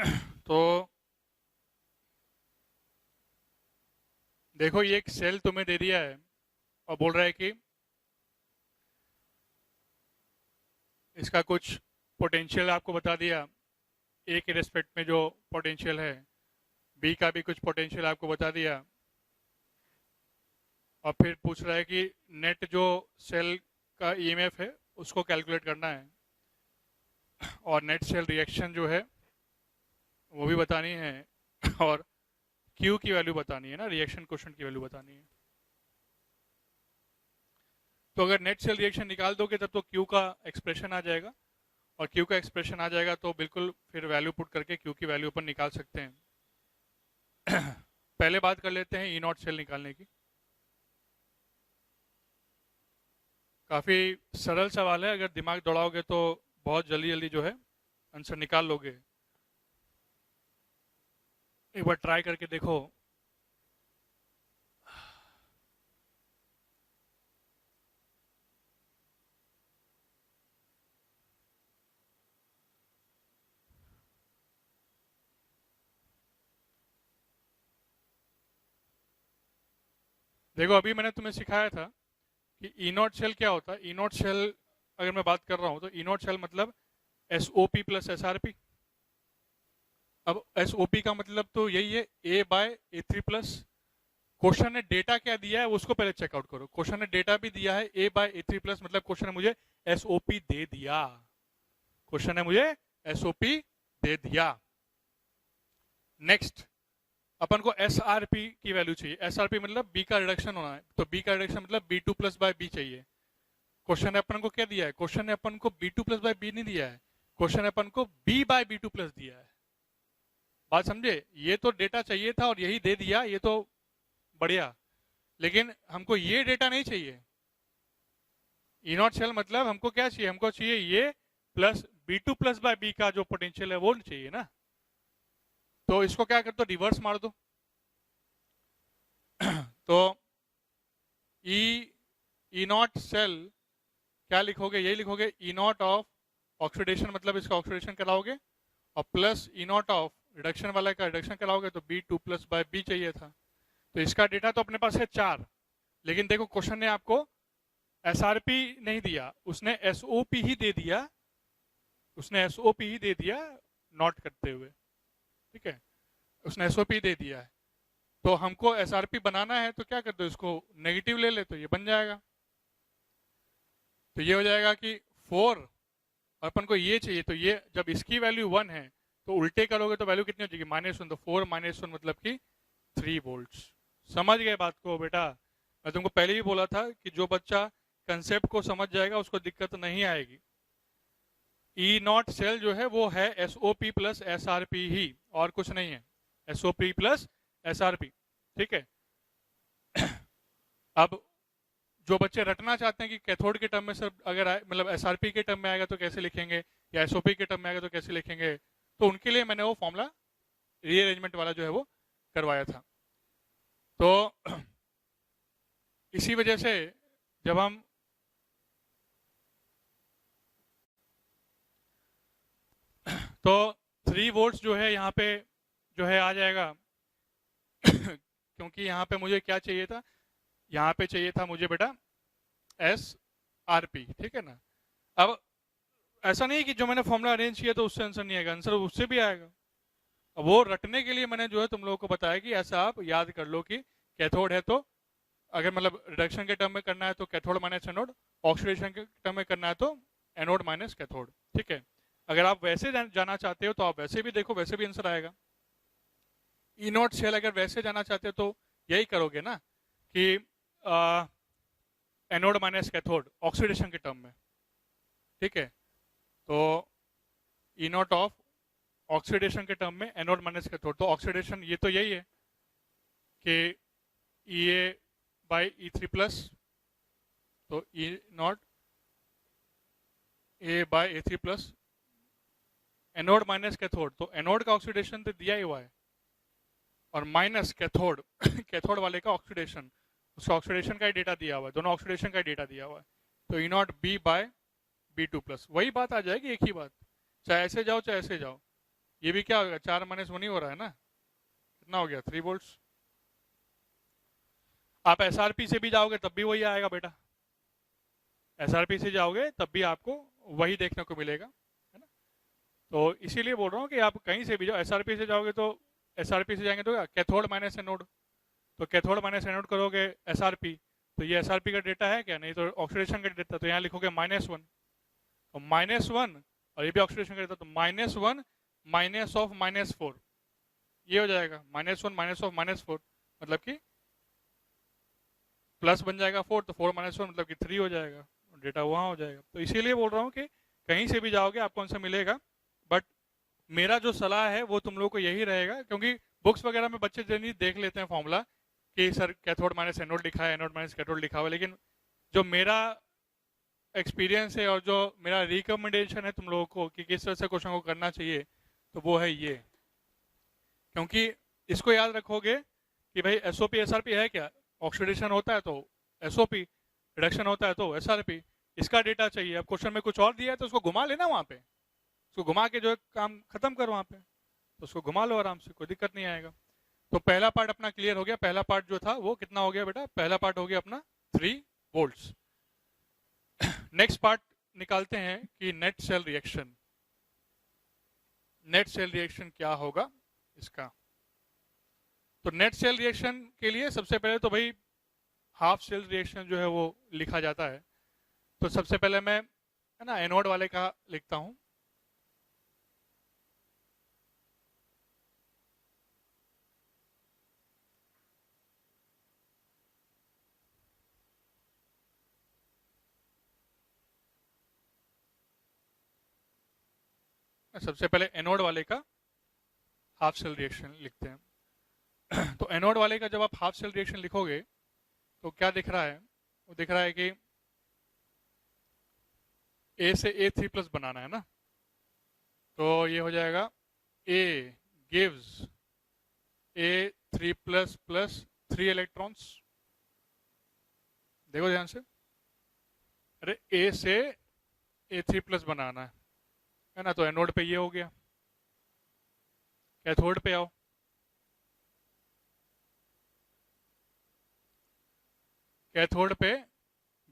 तो देखो ये एक सेल तुम्हें दे दिया है और बोल रहा है कि इसका कुछ पोटेंशियल आपको बता दिया, ए के रेस्पेक्ट में जो पोटेंशियल है, बी का भी कुछ पोटेंशियल आपको बता दिया, और फिर पूछ रहा है कि नेट जो सेल का ईएमएफ है उसको कैलकुलेट करना है, और नेट सेल रिएक्शन जो है वो भी बतानी है, और क्यू की वैल्यू बतानी है ना, रिएक्शन कोएफिशिएंट की वैल्यू बतानी है। तो अगर नेट सेल रिएक्शन निकाल दोगे तब तो क्यू का एक्सप्रेशन आ जाएगा, और क्यू का एक्सप्रेशन आ जाएगा तो बिल्कुल फिर वैल्यू पुट करके क्यू की वैल्यू अपन निकाल सकते हैं। पहले बात कर लेते हैं ई नॉट सेल निकालने की। काफ़ी सरल सवाल है, अगर दिमाग दौड़ाओगे तो बहुत जल्दी जल्दी जो है आंसर निकाल लोगे। एक बार ट्राई करके देखो। देखो अभी मैंने तुम्हें सिखाया था कि ई नॉट सेल क्या होता है। ई नॉट सेल अगर मैं बात कर रहा हूं तो ई नॉट सेल मतलब SOP प्लस SRP। अब SOP का मतलब तो यही है A/A3 प्लस। क्वेश्चन ने डेटा क्या दिया है उसको पहले चेकआउट करो। क्वेश्चन ने डेटा भी दिया है A/A3 प्लस, मतलब क्वेश्चन ने मुझे SOP दे दिया। क्वेश्चन ने मुझे SOP दे दिया। नेक्स्ट अपन को SRP की वैल्यू चाहिए। SRP मतलब B का रिडक्शन होना है, तो B का रिडक्शन मतलब B2 प्लस बाय B चाहिए। क्वेश्चन ने अपन को क्या दिया है? क्वेश्चन ने अपन को B2 प्लस बाय B नहीं दिया है, क्वेश्चन ने अपन को B बाय B2 प्लस दिया है। बात समझे? ये तो डेटा चाहिए था और यही दे दिया, ये तो बढ़िया, लेकिन हमको ये डेटा नहीं चाहिए। ई नॉट सेल मतलब हमको क्या चाहिए? हमको चाहिए ये plus B2 plus by B का जो पोटेंशियल है वो चाहिए ना। तो इसको क्या कर दो, रिवर्स मार दो। तो ई नॉट सेल क्या लिखोगे? यही लिखोगे ई नॉट ऑफ ऑक्सीडेशन, मतलब इसका ऑक्सीडेशन कराओगे, और plus E naught of reduction वाला का रिडक्शन कराओगे, तो B2 प्लस बाय B चाहिए था। तो इसका डेटा तो अपने पास है 4, लेकिन देखो क्वेश्चन ने आपको SRP नहीं दिया, उसने SOP ही दे दिया, उसने SOP ही दे दिया नॉट करते हुए, ठीक है, उसने SOP दे दिया है। तो हमको SRP बनाना है तो क्या कर दो, इसको नेगेटिव ले ले तो ये बन जाएगा। तो ये हो जाएगा कि 4, और अपन को ये चाहिए, तो ये जब इसकी वैल्यू 1 है तो उल्टे करोगे तो वैल्यू कितनी हो जाएगी? -1। तो 4 -1 मतलब कि 3 वोल्ट्स। समझ गए बात को बेटा? मैं तुमको पहले ही बोला था कि जो बच्चा कंसेप्ट को समझ जाएगा उसको दिक्कत नहीं आएगी। ई नॉट सेल जो है वो है SOP प्लस SRP ही, और कुछ नहीं है। SOP प्लस SRP, ठीक है। अब जो बच्चे रटना चाहते हैं कि कैथोड के टर्म में सर अगर मतलब SRP के टर्म में आएगा तो कैसे लिखेंगे, या SOP के टर्म में आएगा तो कैसे लिखेंगे, तो उनके लिए मैंने वो फॉर्मूला रीअरेंजमेंट वाला जो है वो करवाया था। तो इसी वजह से जब हम तो 3 वोल्ट्स जो है यहाँ पे जो है आ जाएगा क्योंकि यहाँ पे मुझे क्या चाहिए था? यहाँ पे चाहिए था मुझे बेटा SRP, ठीक है ना। अब ऐसा नहीं है कि जो मैंने फॉर्मूला अरेंज किया तो उससे आंसर नहीं आएगा, आंसर उससे भी आएगा। अब वो रटने के लिए मैंने जो है तुम लोगों को बताया कि ऐसा आप याद कर लो कि कैथोड है तो अगर मतलब रिडक्शन के टर्म में करना है तो कैथोड माइनस एनोड, ऑक्सीडेशन के टर्म में करना है तो एनोड माइनस कैथोड, ठीक है। अगर आप वैसे जाना चाहते हो तो आप वैसे भी देखो, वैसे भी आंसर आएगा। ई नॉट सेल अगर वैसे जाना चाहते हो तो यही करोगे ना कि एनोड माइनस कैथोड ऑक्सीडेशन के टर्म में, ठीक है। तो ई नॉट ऑफ ऑक्सीडेशन के टर्म में एनोड माइनस कैथोड, तो ऑक्सीडेशन ये तो यही है कि EA बाई E3 प्लस, तो E not A by A3 plus anode minus cathode, तो एनोड का ऑक्सीडेशन तो दिया ही हुआ है, और माइनस कैथोड कैथोड वाले का ऑक्सीडेशन, उसका ऑक्सीडेशन का ही डेटा दिया हुआ है, दोनों ऑक्सीडेशन का ही डेटा दिया हुआ है। तो E not B by B2 plus, वही बात आ जाएगी, एक ही बात, चाहे ऐसे जाओ चाहे ऐसे जाओ। ये भी क्या होगा, 4 - 1 ही हो रहा है ना, कितना हो गया 3 वोल्ट्स। आप एसआरपी से भी जाओगे तब भी वही आएगा बेटा, एसआरपी से जाओगे तब भी आपको वही देखने को मिलेगा, है ना। तो इसीलिए बोल रहा हूँ कि आप कहीं से भी जाओ, एसआरपी से जाओगे तो एसआरपी से जाएंगे तो क्या, कैथोड माइनस एनोड, तो कैथोड माइनस एनोड करोगे एसआरपी, तो ये एसआरपी का डेटा है क्या, नहीं तो ऑक्सीडेशन का डेटा, तो यहाँ लिखोगे -1, तो -1, और ये भी ऑक्सीडेशन का डेटा, तो -1 माइनस ऑफ -4, ये हो जाएगा -1 माइनस ऑफ -4, मतलब कि प्लस बन जाएगा 4, तो 4 - 1 मतलब कि 3 हो जाएगा, डेटा वहाँ हो जाएगा। तो इसीलिए बोल रहा हूँ कि कहीं से भी जाओगे आपको कौन सा मिलेगा, बट मेरा जो सलाह है वो तुम लोगों को यही रहेगा, क्योंकि बुक्स वगैरह में बच्चे जनरली देख लेते हैं फॉर्मूला कि सर कैथोड माइनस एनोड लिखा है, एनोड माइनस कैथोड लिखा हुआ है, लेकिन जो मेरा एक्सपीरियंस है और जो मेरा रिकमेंडेशन है तुम लोगों को कि किस तरह से क्वेश्चन को करना चाहिए, तो वो है ये। क्योंकि इसको याद रखोगे कि भाई एसओपी एसआरपी है क्या, ऑक्सीडेशन होता है तो एसओपी, रिडक्शन होता है तो एसआरपी, इसका डेटा चाहिए। अब क्वेश्चन में कुछ और दिया है तो उसको घुमा लेना वहाँ पे, उसको घुमा के जो है काम खत्म करो वहाँ पे, तो उसको घुमा लो आराम से, कोई दिक्कत नहीं आएगा। तो पहला पार्ट अपना क्लियर हो गया, पहला पार्ट जो था वो कितना हो गया बेटा, पहला पार्ट हो गया अपना 3 वोल्ट्स। नेक्स्ट पार्ट निकालते हैं कि net cell reaction, net cell reaction क्या होगा इसका। तो नेट सेल रिएक्शन के लिए सबसे पहले तो भाई हाफ सेल रिएक्शन जो है वो लिखा जाता है। तो सबसे पहले मैं, है ना, एनोड वाले का लिखता हूं। सबसे पहले एनोड वाले का हाफ सेल रिएक्शन लिखते हैं। तो एनोड वाले का जब आप हाफ सेल रिएक्शन लिखोगे तो क्या दिख रहा है, वो दिख रहा है कि ए से A3+ बनाना है ना, तो ये हो जाएगा A gives A3+ plus 3 electrons. देखो ध्यान से, अरे A से A3+ बनाना है ना, तो एनोड पे ये हो गया। कैथोड पे आओ, कैथोड पे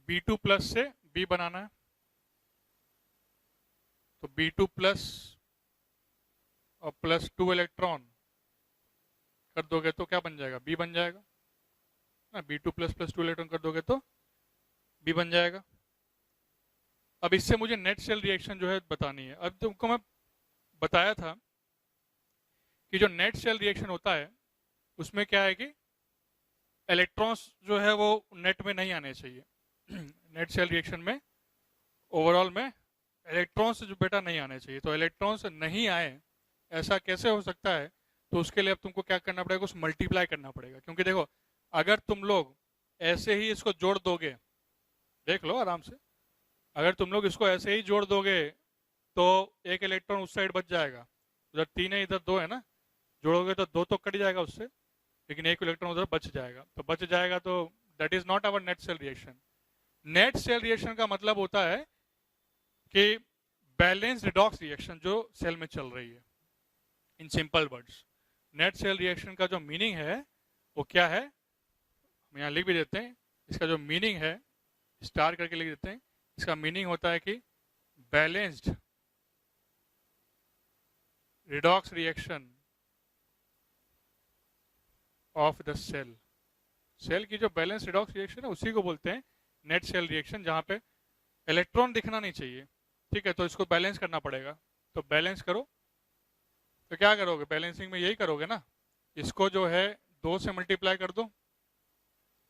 B2+ से B बनाना है, तो B2+ और +2 इलेक्ट्रॉन कर दोगे तो क्या बन जाएगा, B बन जाएगा ना, B2+ +2 इलेक्ट्रॉन कर दोगे तो B बन जाएगा। अब इससे मुझे नेट सेल रिएक्शन जो है बतानी है। अब तुमको मैं बताया था कि जो नेट सेल रिएक्शन होता है उसमें क्या है कि इलेक्ट्रॉन्स जो है वो नेट में नहीं आने चाहिए। नेट सेल रिएक्शन में ओवरऑल में इलेक्ट्रॉन्स जो बेटा नहीं आने चाहिए, तो इलेक्ट्रॉन्स नहीं आए ऐसा कैसे हो सकता है, तो उसके लिए अब तुमको क्या करना पड़ेगा, कुछ मल्टीप्लाई करना पड़ेगा। क्योंकि देखो अगर तुम लोग ऐसे ही इसको जोड़ दोगे, देख लो आराम से, अगर तुम लोग इसको ऐसे ही जोड़ दोगे तो एक इलेक्ट्रॉन उस साइड बच जाएगा, उधर 3 है इधर 2 है ना, जोड़ोगे तो 2 तो कट जाएगा उससे, लेकिन एक इलेक्ट्रॉन उधर बच जाएगा, तो बच जाएगा तो that is not our net cell reaction. Net cell reaction का मतलब होता है कि बैलेंस रिडॉक्स रिएक्शन जो सेल में चल रही है। In simple words net cell reaction का जो मीनिंग है वो क्या है, हम यहाँ लिख भी देते हैं। इसका जो मीनिंग है स्टार करके लिख देते हैं। इसका मीनिंग होता है कि balanced redox reaction of the cell. Cell की जो बैलेंस रिडॉक्स रिएक्शन है उसी को बोलते हैं नेट सेल रिएक्शन, जहां पे इलेक्ट्रॉन दिखना नहीं चाहिए। ठीक है, तो इसको बैलेंस करना पड़ेगा। तो बैलेंस करो, तो क्या करोगे, बैलेंसिंग में यही करोगे ना, इसको जो है 2 से मल्टीप्लाई कर दो,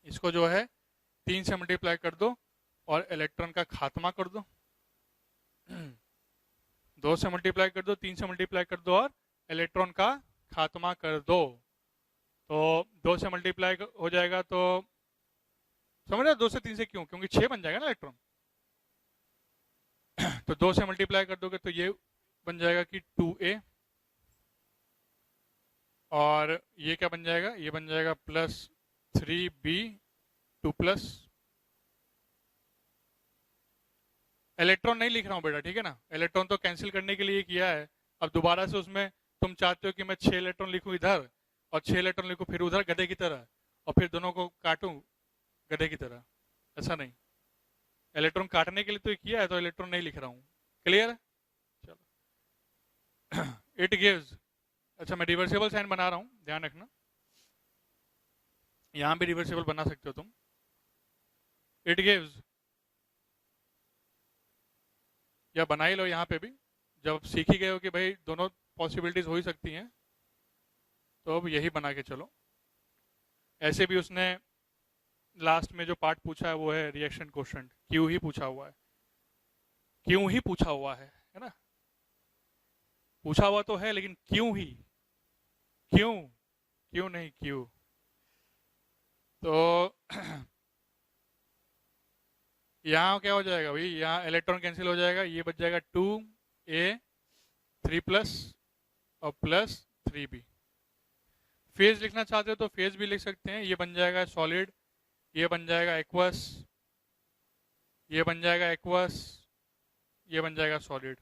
इसको जो है 3 से मल्टीप्लाई कर दो और इलेक्ट्रॉन का खात्मा कर दो। 2 से मल्टीप्लाई कर दो, 3 से मल्टीप्लाई कर दो और इलेक्ट्रॉन का खात्मा कर दो। तो 2 से मल्टीप्लाई हो जाएगा तो समझ रहे हो, 2 से 3 से क्यों, क्योंकि 6 बन जाएगा ना इलेक्ट्रॉन। तो 2 से मल्टीप्लाई कर दोगे तो ये बन जाएगा कि 2A, और ये क्या बन जाएगा, ये बन जाएगा +3B2+। इलेक्ट्रॉन नहीं लिख रहा हूँ बेटा, ठीक है ना, इलेक्ट्रॉन तो कैंसिल करने के लिए किया है। अब दोबारा से उसमें तुम चाहते हो कि मैं 6 इलेक्ट्रॉन लिखूं इधर और 6 इलेक्ट्रॉन लिखूं फिर उधर गधे की तरह, और फिर दोनों को काटूं गधे की तरह, ऐसा नहीं। इलेक्ट्रॉन काटने के लिए तो किया है, तो इलेक्ट्रॉन नहीं लिख रहा हूं। क्लियर है? चलो। इट गिव्स, अच्छा मैं रिवर्सिबल साइन बना रहा हूं, ध्यान रखना। यहां भी रिवर्सिबल बना सकते हो तुम। इट गिव्स, या बना ही लो यहाँ पे भी, जब सीख ही गए हो कि भाई दोनों पॉसिबिलिटीज हो ही सकती हैं, तो अब यही बना के चलो। ऐसे भी उसने लास्ट में जो पार्ट पूछा है वो है रिएक्शन कोशेंट, क्यों ही पूछा हुआ है, क्यों ही पूछा हुआ है ना। पूछा हुआ तो है लेकिन क्यों ही, क्यों, क्यों नहीं क्यों। तो यहाँ क्या हो जाएगा भाई, यहाँ इलेक्ट्रॉन कैंसिल हो जाएगा, ये बच जाएगा 2a 3+ और +3b। फेज लिखना चाहते हो तो फेज भी लिख सकते हैं, ये बन जाएगा सॉलिड, ये बन जाएगा एक्वस, ये बन जाएगा एक्वस, ये बन जाएगा solid.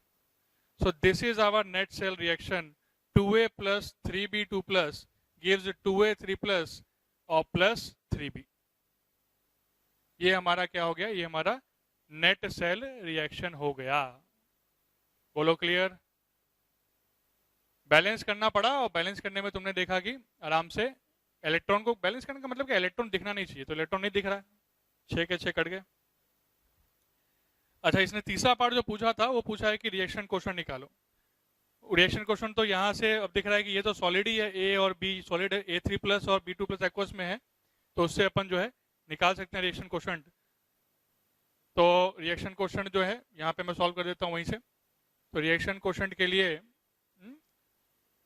So this is our net cell reaction, 2a + 3b2+ gives 2a 3+ और +3b। ये हमारा क्या हो गया, ये हमारा नेट सेल रिएक्शन हो गया। बोलो क्लियर? बैलेंस करना पड़ा, और बैलेंस करने में तुमने देखा कि आराम से इलेक्ट्रॉन को बैलेंस करने का मतलब कि इलेक्ट्रॉन दिखना नहीं चाहिए, तो इलेक्ट्रॉन नहीं दिख रहा है, 6 के 6 कट गए। अच्छा, इसने तीसरा पार्ट जो पूछा था वो पूछा है कि रिएक्शन क्वेश्चन निकालो। रिएक्शन क्वेश्चन तो यहाँ से अब दिख रहा है कि ये तो सॉलिड ही है, ए और बी सॉलिड है, A3+ और B2+ एक्वस में है, तो उससे अपन जो है निकाल सकते हैं रिएक्शन क्वेश्चन। तो रिएक्शन क्वेश्चन जो है यहाँ पे मैं सॉल्व कर देता हूँ वहीं से। तो रिएक्शन क्वेश्चन के लिए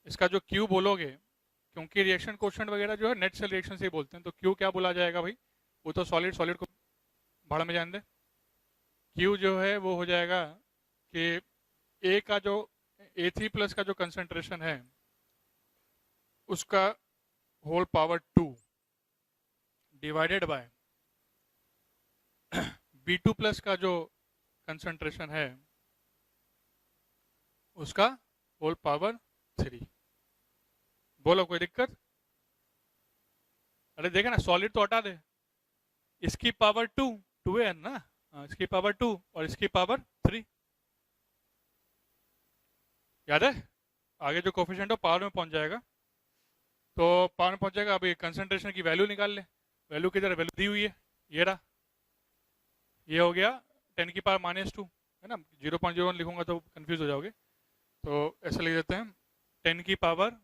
इसका जो क्यू बोलोगे, क्योंकि रिएक्शन क्वेश्चन वगैरह जो है नेट सेल रिएक्शन से ही बोलते हैं, तो क्यू क्या बोला जाएगा भाई, वो तो सॉलिड, सॉलिड को भाड़ में जान दे। क्यू जो है वो हो जाएगा कि ए का जो A3+ का जो कंसंट्रेशन है उसका whole power 2 divided by B2+ का जो कंसंट्रेशन है उसका होल पावर 3। बोलो कोई दिक्कत? अरे देखा ना, सॉलिड तो हटा दे, इसकी पावर 2 है ना, इसकी पावर 2 और इसकी पावर 3, याद है? आगे जो कोफिशिएंट हो पावर में पहुंच जाएगा, तो पावर में पहुंच जाएगा। अभी कंसंट्रेशन की वैल्यू निकाल ले, वैल्यू किधर, वैल्यू दी हुई है, ये रहा, ये हो गया 10⁻², है ना। 0.01 लिखूंगा तो कंफ्यूज हो जाओगे, तो ऐसा लिख देते हैं 10⁻²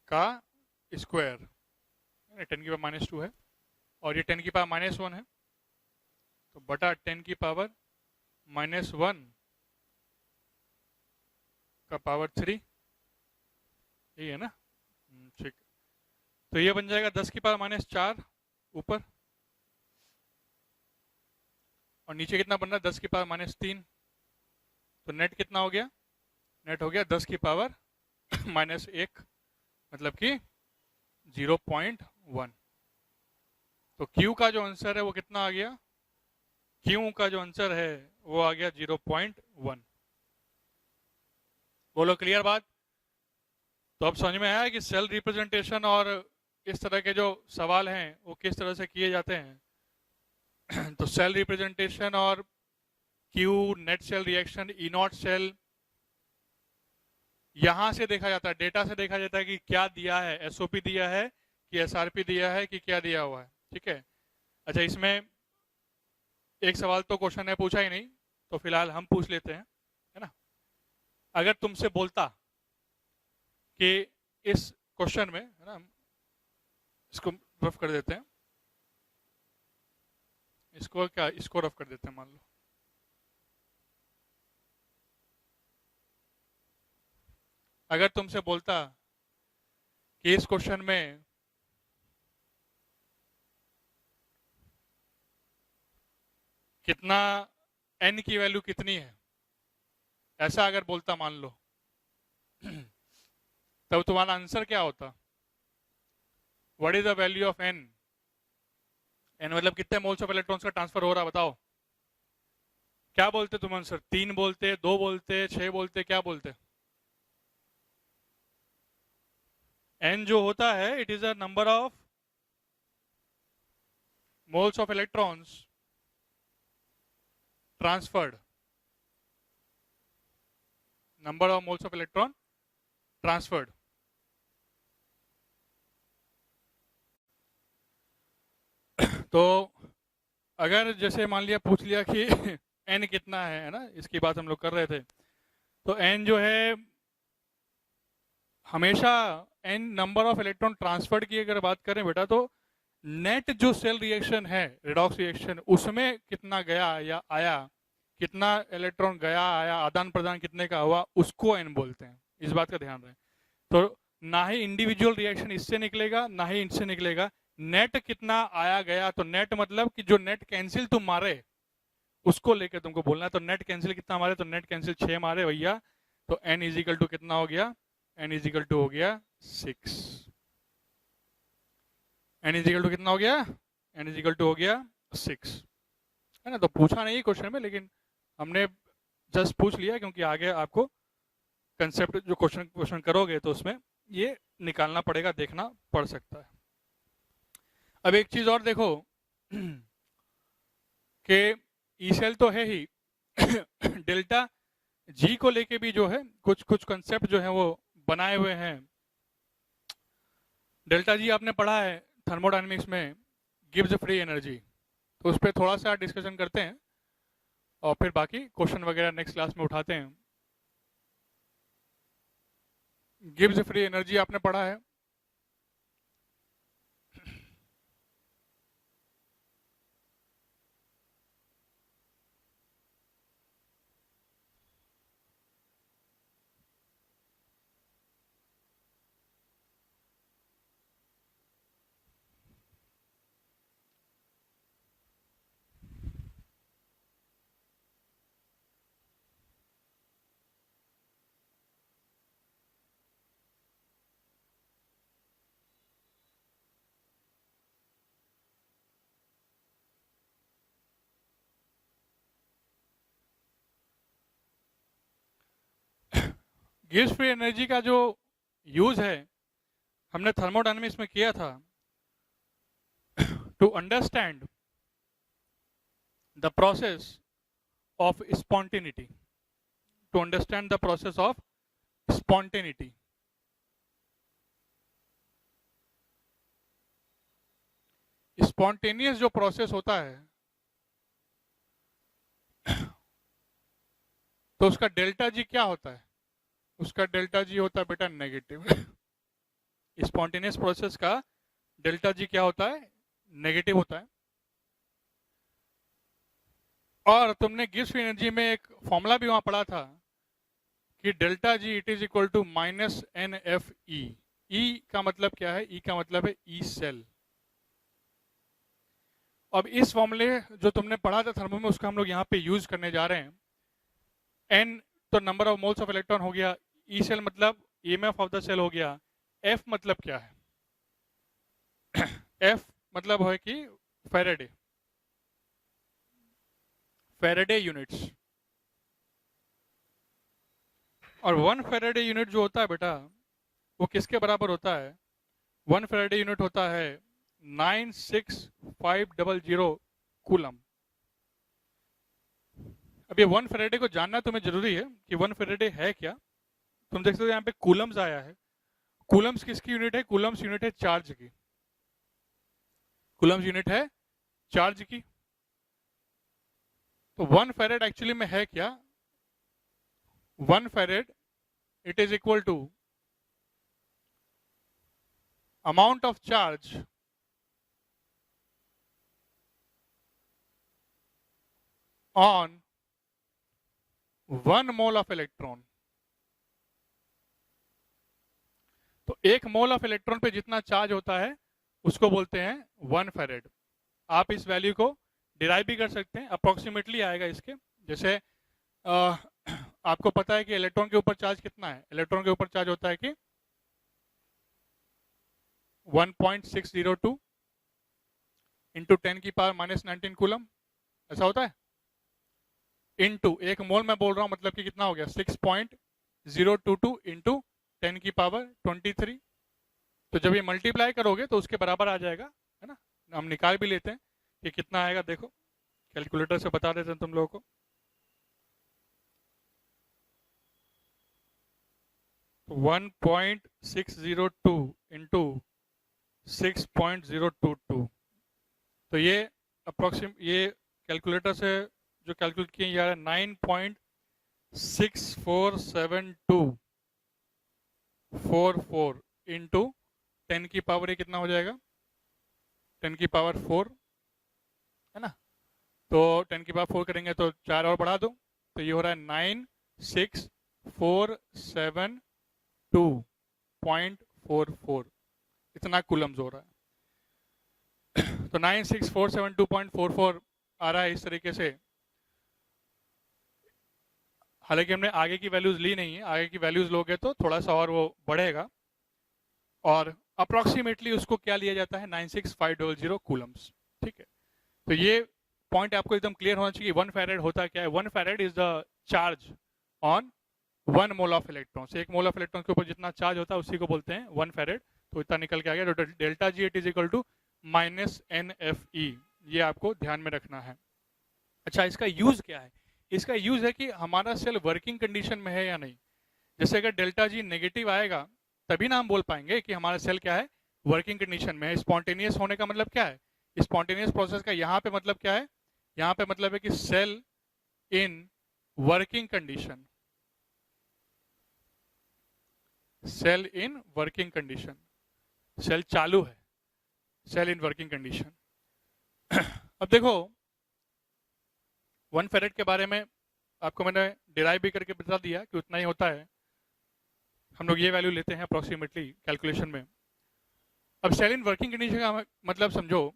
का स्क्वायर, 10⁻² है, और ये 10⁻1 है, तो बटा 10⁻1 का पावर 3, यही है ना, ठीक। तो ये बन जाएगा 10⁻4 ऊपर, और नीचे कितना बन रहा है 10⁻3, तो नेट कितना हो गया, नेट हो गया 10⁻1, मतलब कि 0.1। तो Q का जो आंसर है वो कितना आ गया, Q का जो आंसर है वो आ गया 0.1। बोलो क्लियर बात? तो अब समझ में आया कि सेल रिप्रेजेंटेशन और इस तरह के जो सवाल हैं वो किस तरह से किए जाते हैं। तो सेल रिप्रेजेंटेशन और Q, net cell reaction, E0 cell, यहां से देखा जाता है, डेटा से देखा जाता है कि क्या दिया है, एसओपी दिया है कि एसआरपी दिया है कि क्या दिया हुआ है, ठीक है। अच्छा, इसमें एक सवाल तो क्वेश्चन ने पूछा ही नहीं, तो फिलहाल हम पूछ लेते हैं, है ना। अगर तुमसे बोलता कि इस क्वेश्चन में, है ना, इसको रफ कर देते हैं, इसको क्या, इसको रफ कर देते हैं, मान लो अगर तुमसे बोलता कि इस क्वेश्चन में कितना n की वैल्यू कितनी है, ऐसा अगर बोलता मान लो, तब तुम्हारा आंसर क्या होता, what is the value of n, n मतलब कितने मोल्स ऑफ इलेक्ट्रॉन्स का ट्रांसफर हो रहा, बताओ। क्या बोलते तुम आंसर? 3 बोलते, 2 बोलते, 6 बोलते, क्या बोलते? n जो होता है it is a number of moles of electrons transferred, number of moles of electron transferred. तो अगर जैसे मान लिया पूछ लिया कि n कितना है ना, इसकी बात हम लोग कर रहे थे, तो n जो है हमेशा n number of electron transferred की अगर बात करें बेटा, तो नेट जो सेल रिएक्शन है, रिडॉक्स रिएक्शन, उसमें कितना गया या आया, कितना इलेक्ट्रॉन गया आया, आदान प्रदान कितने का हुआ, उसको n बोलते हैं। इस बात का ध्यान रखें। तो ना ही इंडिविजुअल रिएक्शन इससे निकलेगा ना ही इनसे निकलेगा, नेट कितना आया गया। तो नेट मतलब कि जो नेट कैंसिल तुम मारे उसको लेकर तुमको बोलना है। तो नेट कैंसिल कितना मारे, तो नेट कैंसिल 6 मारे भैया, तो n इजिकल टू कितना हो गया, n इजिकल टू हो गया 6। n इजिकल टू कितना हो गया, n इजिकल टू हो गया 6, है ना। तो पूछा नहीं क्वेश्चन में, लेकिन हमने जस्ट पूछ लिया क्योंकि आगे आपको कंसेप्ट जो क्वेश्चन करोगे तो उसमें ये निकालना पड़ेगा, देखना पड़ सकता है। अब एक चीज और देखो कि ई सेल तो है ही डेल्टा जी को लेके भी जो है कुछ कुछ कंसेप्ट जो है वो बनाए हुए हैं। डेल्टा जी आपने पढ़ा है थर्मोडायनेमिक्स में, गिब्स फ्री एनर्जी, तो उस पर थोड़ा सा डिस्कशन करते हैं और फिर बाकी क्वेश्चन वगैरह नेक्स्ट क्लास में उठाते हैं। गिब्स फ्री एनर्जी आपने पढ़ा है, गिब्स फ्री एनर्जी का जो यूज है हमने थर्मोडायनेमिक्स में किया था। To understand the process of spontaneity, to understand the process of spontaneity, spontaneous जो प्रोसेस होता है तो उसका डेल्टा जी क्या होता है, उसका डेल्टा जी होता है बेटा नेगेटिव। स्पॉन्टेनियस प्रोसेस का डेल्टा जी क्या होता है, नेगेटिव होता है। और तुमने गिब्स फ्री एनर्जी में एक फॉर्मूला भी वहां पढ़ा था कि delta G it is equal to minus N F E. E का मतलब क्या है, ई का मतलब है ई सेल। अब इस फॉर्मूले जो तुमने पढ़ा था थर्मो में, उसका हम लोग यहाँ पे यूज करने जा रहे हैं। एन तो number of moles of electron हो गया, ई सेल मतलब ईएमएफ ऑफ द सेल हो गया, एफ मतलब क्या है एफ मतलब है कि फैराडे, फैराडे यूनिट्स। और 1 फैराडे यूनिट जो होता है बेटा वो किसके बराबर होता है, 1 फैराडे यूनिट होता है 96500 कूलम। अब ये 1 फैराडे को जानना तुम्हें जरूरी है कि 1 फैराडे है क्या। तुम देख सकते हो यहाँ पे कूलम्स आया है। कूलम्स किसकी यूनिट है, कूलम्स यूनिट है चार्ज की, कूलम्स यूनिट है चार्ज की। तो 1 फैराड एक्चुअली में है क्या, 1 farad it is equal to amount of charge on 1 mole of electron. तो 1 मोल ऑफ इलेक्ट्रॉन पे जितना चार्ज होता है उसको बोलते हैं 1 फैराड। आप इस वैल्यू को डिराइव भी कर सकते हैं, अप्रोक्सीमेटली आएगा इसके। जैसे आपको पता है कि इलेक्ट्रॉन के ऊपर चार्ज कितना है, इलेक्ट्रॉन के ऊपर चार्ज होता है कि 1.602 इंटू 10 की पावर -19 कूलम, ऐसा होता है। इनटू, एक मोल मैं बोल रहा हूँ मतलब कि कितना हो गया 6.022 इंटू 10 की पावर 23। तो जब ये मल्टीप्लाई करोगे तो उसके बराबर आ जाएगा, है ना। हम निकाल भी लेते हैं कि कितना आएगा, देखो कैलकुलेटर से बता देते हैं तुम लोगों को। तो 1.602 इंटू 6.022, तो ये ये कैलकुलेटर से जो कैलकुलेट किए जा रहा है 9.647244 इंटू 10 की पावर ये कितना हो जाएगा 10 की पावर 4, है ना। तो 10 की पावर 4 करेंगे तो 4 और बढ़ा दो, तो ये हो रहा है 96472.44, इतना कूलम्स हो रहा है। तो 96472.44 आ रहा है इस तरीके से। हालांकि हमने आगे की वैल्यूज ली नहीं है, आगे की वैल्यूज लोगे तो थोड़ा सा और वो बढ़ेगा, और अप्रोक्सीमेटली उसको क्या लिया जाता है 96500 कूलम्स, ठीक है। तो ये पॉइंट आपको एकदम क्लियर होना चाहिए। 1 फैरेड होता क्या है, 1 farad is the charge on 1 mole of electrons. एक मोल ऑफ इलेक्ट्रॉन के ऊपर जितना चार्ज होता है उसी को बोलते हैं 1 फैरेड। तो इतना निकल के आ गया। तो delta G it is equal to -NFE, ये आपको ध्यान में रखना है। अच्छा, इसका यूज क्या है? इसका यूज है कि हमारा सेल वर्किंग कंडीशन में है या नहीं। जैसे अगर डेल्टा जी नेगेटिव आएगा तभी ना हम बोल पाएंगे कि हमारा सेल क्या है, वर्किंग कंडीशन में है। स्पॉन्टेनियस होने का मतलब क्या है, स्पॉन्टेनियस प्रोसेस का यहाँ पे मतलब क्या है, यहाँ पे मतलब है कि cell in working condition, cell in working condition, cell चालू है, सेल इन वर्किंग कंडीशन। अब देखो 1 फैरेड के बारे में आपको मैंने डिराइव भी करके बता दिया कि उतना ही होता है। हम लोग ये वैल्यू लेते हैं अप्रोक्सीमेटली कैलकुलेशन में। अब सेल इन वर्किंग कंडीशन का मतलब समझो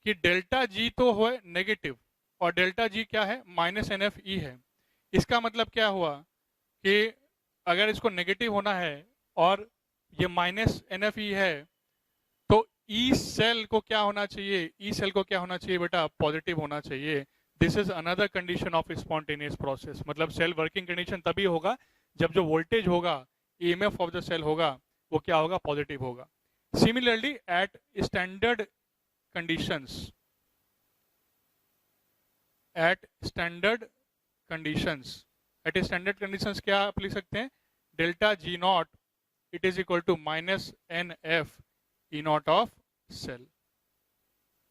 कि डेल्टा जी तो हो नेगेटिव और डेल्टा जी क्या है -NFE है। इसका मतलब क्या हुआ कि अगर इसको नेगेटिव होना है और ये -NFE है तो ई सेल को क्या होना चाहिए, ई सेल को क्या होना चाहिए बेटा, पॉजिटिव होना चाहिए। This is another condition of spontaneous process. मतलब सेल वर्किंग कंडीशन तभी होगा जब जो वोल्टेज होगा, EMF ऑफ द सेल होगा, वो क्या होगा, पॉजिटिव होगा। Similarly at standard conditions, at standard conditions, at standard conditions क्या आप लिख सकते हैं, delta G not it is equal to -NF E not of cell.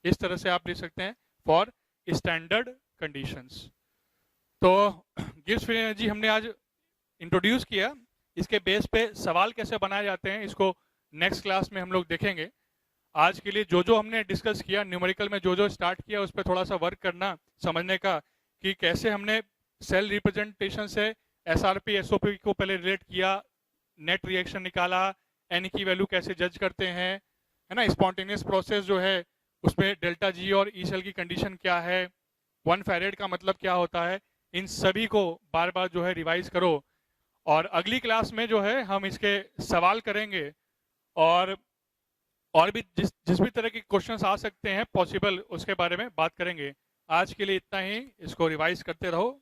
इस तरह से आप लिख सकते हैं फॉर स्टैंडर्ड कंडीशंस। तो गिब्स फ्री एनर्जी हमने आज इंट्रोड्यूस किया। इसके बेस पे सवाल कैसे बनाए जाते हैं इसको नेक्स्ट क्लास में हम लोग देखेंगे। आज के लिए जो जो हमने डिस्कस किया, न्यूमेरिकल में जो जो स्टार्ट किया, उस पर थोड़ा सा वर्क करना, समझने का कि कैसे हमने सेल रिप्रेजेंटेशन से SRP SOP को पहले रिलेट किया, नेट रिएक्शन निकाला, N की वैल्यू कैसे जज करते हैं, है ना। स्पॉन्टेनियस प्रोसेस जो है उसमें डेल्टा जी और ई सेल की कंडीशन क्या है, 1 फैरेड का मतलब क्या होता है, इन सभी को बार बार जो है रिवाइज करो। और अगली क्लास में जो है हम इसके सवाल करेंगे और भी जिस भी तरह के क्वेश्चंस आ सकते हैं पॉसिबल, उसके बारे में बात करेंगे। आज के लिए इतना ही, इसको रिवाइज करते रहो।